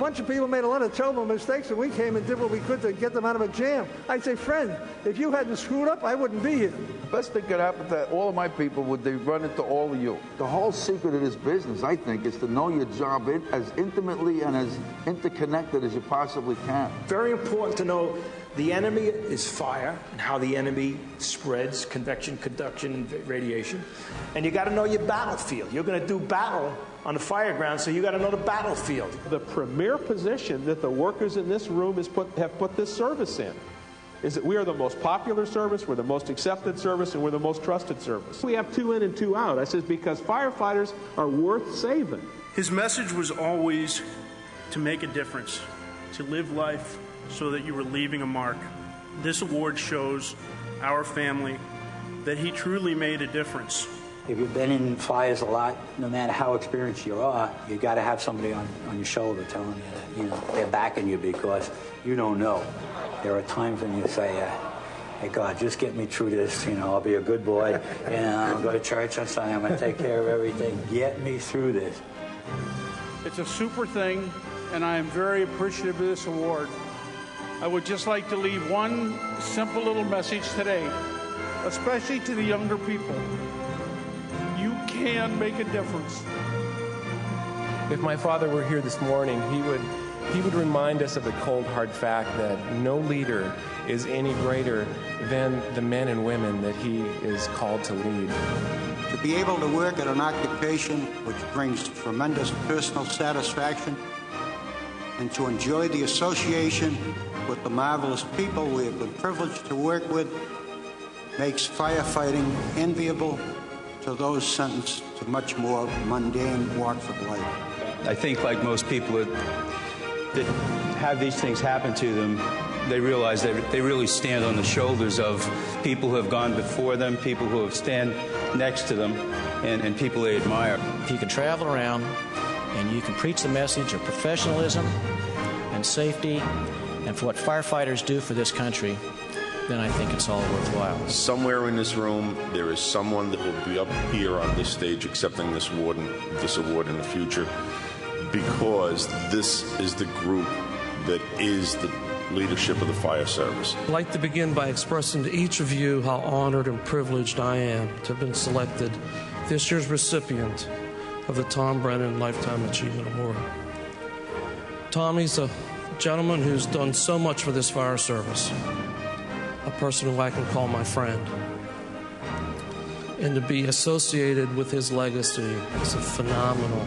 bunch of people made a lot of terrible mistakes, and we came and did what we could to get them out of a jam. I'd say, friend, if you hadn't screwed up, I wouldn't be here. The best thing could happen to all of my people would they run into all of you. The whole secret of this business, I think, is to know your job as intimately and as interconnected as you possibly can. Very important to know the enemy is fire and how the enemy spreads, convection, conduction, and radiation. And you got to know your battlefield. You're going to do battle on the fire ground, so you got to know the battlefield. The premier position that the workers in this room have put this service in is that we are the most popular service, we're the most accepted service, and we're the most trusted service. We have 2 in and 2 out. I says because firefighters are worth saving. His message was always to make a difference, to live life so that you were leaving a mark. This award shows our family that he truly made a difference. If you've been in fires a lot, no matter how experienced you are, you got to have somebody on your shoulder telling you that, they're backing you, because you don't know. There are times when you say, hey, God, just get me through this. I'll be a good boy, I'll go to church on Sunday, I'm going to take care of everything. Get me through this. It's a super thing, and I am very appreciative of this award. I would just like to leave one simple little message today, especially to the younger people. You can make a difference. If my father were here this morning, he would remind us of the cold, hard fact that no leader is any greater than the men and women that he is called to lead. To be able to work at an occupation which brings tremendous personal satisfaction, and to enjoy the association with the marvelous people we have been privileged to work with, makes firefighting enviable to those sentenced to much more mundane walks of life. I think, like most people that have these things happen to them, they realize that they really stand on the shoulders of people who have gone before them, people who have stand next to them, and people they admire. If you can travel around and you can preach the message of professionalism and safety and for what firefighters do for this country, then I think it's all worthwhile. Somewhere in this room, there is someone that will be up here on this stage accepting this award in the future, because this is the group that is the leadership of the fire service. I'd like to begin by expressing to each of you how honored and privileged I am to have been selected this year's recipient of the Tom Brennan Lifetime Achievement Award. Tommy's a gentleman who's done so much for this fire service, a person who I can call my friend. And to be associated with his legacy is a phenomenal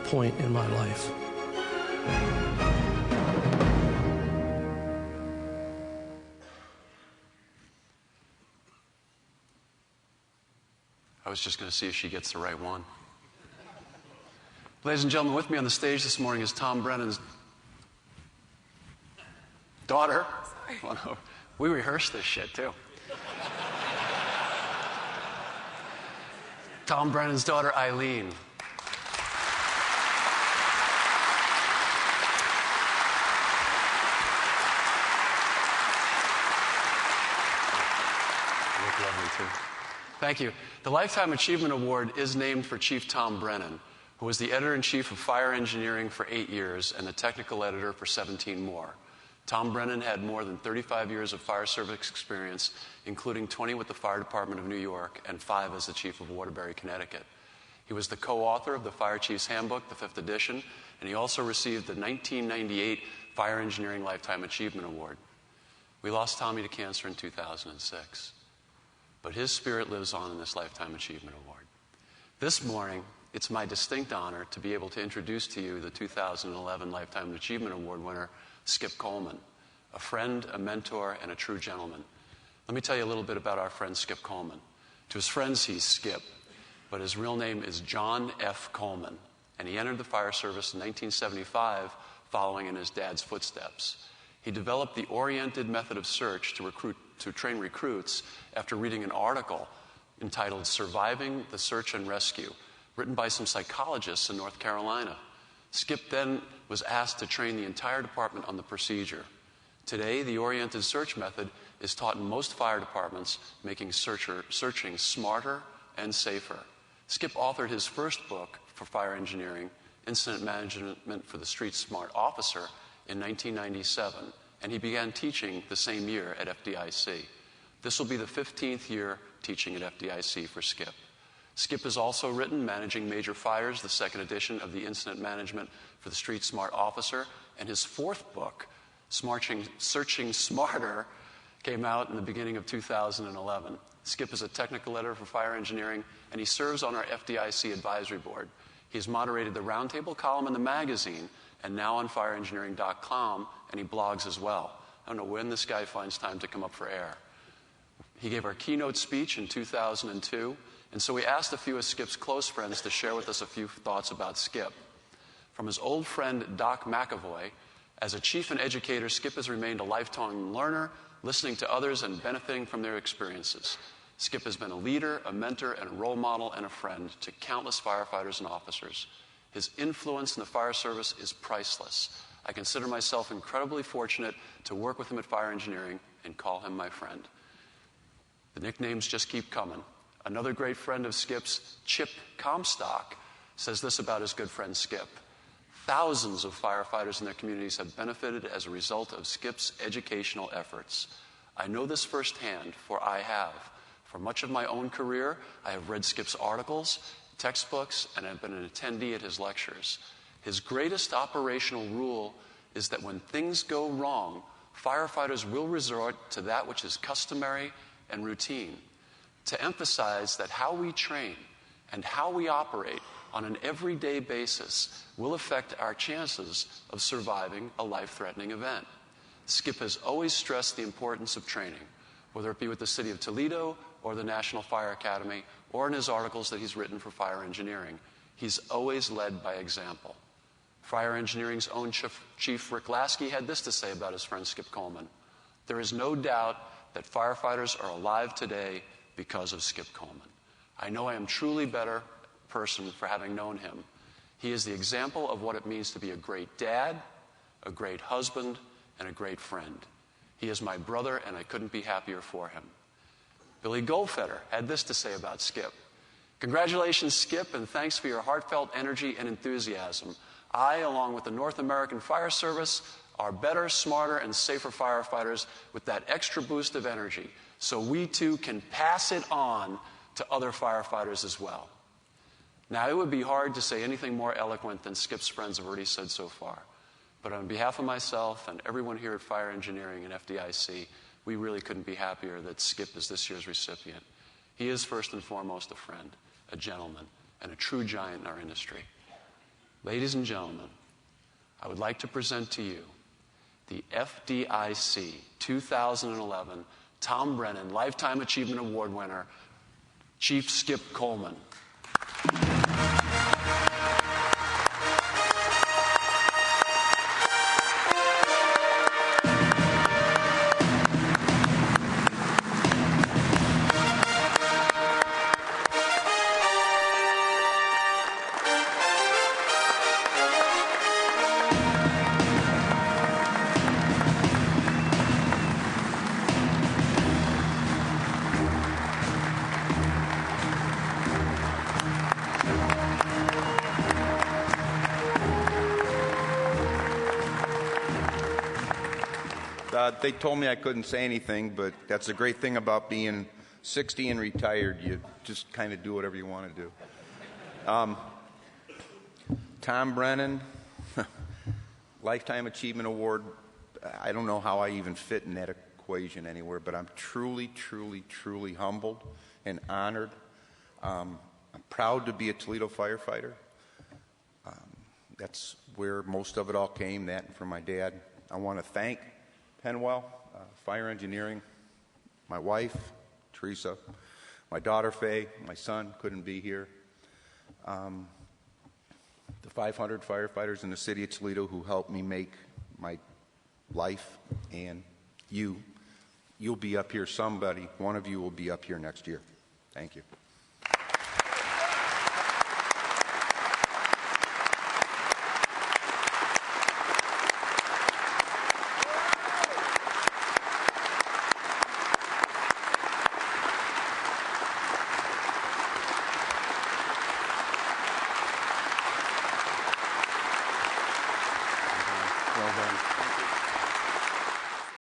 point in my life. I was just going to see if she gets the right one. Ladies and gentlemen, with me on the stage this morning is Tom Brennan's daughter. Well, no, we rehearsed this shit, too. Tom Brennan's daughter, Eileen. You look lovely, too. Thank you. The Lifetime Achievement Award is named for Chief Tom Brennan, who was the editor-in-chief of Fire Engineering for 8 years and the technical editor for 17 more. Tom Brennan had more than 35 years of fire service experience, including 20 with the Fire Department of New York and 5 as the chief of Waterbury, Connecticut. He was the co-author of the Fire Chief's Handbook, the 5th edition, and he also received the 1998 Fire Engineering Lifetime Achievement Award. We lost Tommy to cancer in 2006, but his spirit lives on in this Lifetime Achievement Award. This morning, it's my distinct honor to be able to introduce to you the 2011 Lifetime Achievement Award winner, Skip Coleman, a friend, a mentor, and a true gentleman. Let me tell you a little bit about our friend Skip Coleman. To his friends, he's Skip, but his real name is John F. Coleman, and he entered the fire service in 1975 following in his dad's footsteps. He developed the oriented method of search to train recruits after reading an article entitled Surviving the Search and Rescue, written by some psychologists in North Carolina. Skip then was asked to train the entire department on the procedure. Today, the oriented search method is taught in most fire departments, making searching smarter and safer. Skip authored his first book for fire engineering Incident Management for the Street Smart Officer in 1997, and he began teaching the same year at FDIC. This will be the 15th year teaching at FDIC for Skip. Skip has also written Managing Major Fires, the second edition of the Incident Management for the Street Smart Officer, and his fourth book, Searching Smarter, came out in the beginning of 2011. Skip is a technical editor for fire engineering, and he serves on our FDIC advisory board. He's moderated the Roundtable column in the magazine, and now on fireengineering.com, and he blogs as well. I don't know when this guy finds time to come up for air. He gave our keynote speech in 2002, and so we asked a few of Skip's close friends to share with us a few thoughts about Skip. From his old friend Doc McAvoy, as a chief and educator, Skip has remained a lifetime learner, listening to others and benefiting from their experiences. Skip has been a leader, a mentor, and a role model and a friend to countless firefighters and officers. His influence in the fire service is priceless. I consider myself incredibly fortunate to work with him at Fire Engineering and call him my friend. The nicknames just keep coming. Another great friend of Skip's, Chip Comstock, says this about his good friend Skip. Thousands of firefighters in their communities have benefited as a result of Skip's educational efforts. I know this firsthand, for I have. For much of my own career, I have read Skip's articles, textbooks, and have been an attendee at his lectures. His greatest operational rule is that when things go wrong, firefighters will resort to that which is customary and routine, to emphasize that how we train and how we operate on an everyday basis will affect our chances of surviving a life-threatening event. Skip has always stressed the importance of training, whether it be with the city of Toledo or the National Fire Academy, or in his articles that he's written for Fire Engineering. He's always led by example. Fire Engineering's own Chief Rick Lasky had this to say about his friend Skip Coleman. There is no doubt that firefighters are alive today because of Skip Coleman. I know I am truly better person for having known him. He is the example of what it means to be a great dad, a great husband, and a great friend. He is my brother, and I couldn't be happier for him. Billy Goldfeder had this to say about Skip. Congratulations, Skip, and thanks for your heartfelt energy and enthusiasm. I, along with the North American Fire Service, are better, smarter, and safer firefighters with that extra boost of energy, so we too can pass it on to other firefighters as well. Now, it would be hard to say anything more eloquent than Skip's friends have already said so far. But on behalf of myself and everyone here at Fire Engineering and FDIC, we really couldn't be happier that Skip is this year's recipient. He is first and foremost a friend, a gentleman, and a true giant in our industry. Ladies and gentlemen, I would like to present to you the FDIC 2011 Tom Brennan Lifetime Achievement Award winner, Chief Skip Coleman. They told me I couldn't say anything, but that's the great thing about being 60 and retired. You just kind of do whatever you want to do. Tom Brennan, Lifetime Achievement Award. I don't know how I even fit in that equation anywhere, but I'm truly, truly, truly humbled and honored. I'm proud to be a Toledo firefighter. That's where most of it all came, that and from my dad. I want to thank Penwell, Fire Engineering, my wife, Teresa, my daughter, Faye, my son couldn't be here, the 500 firefighters in the city of Toledo who helped me make my life, and you'll be up here, somebody, one of you will be up here next year. Thank you. Well done.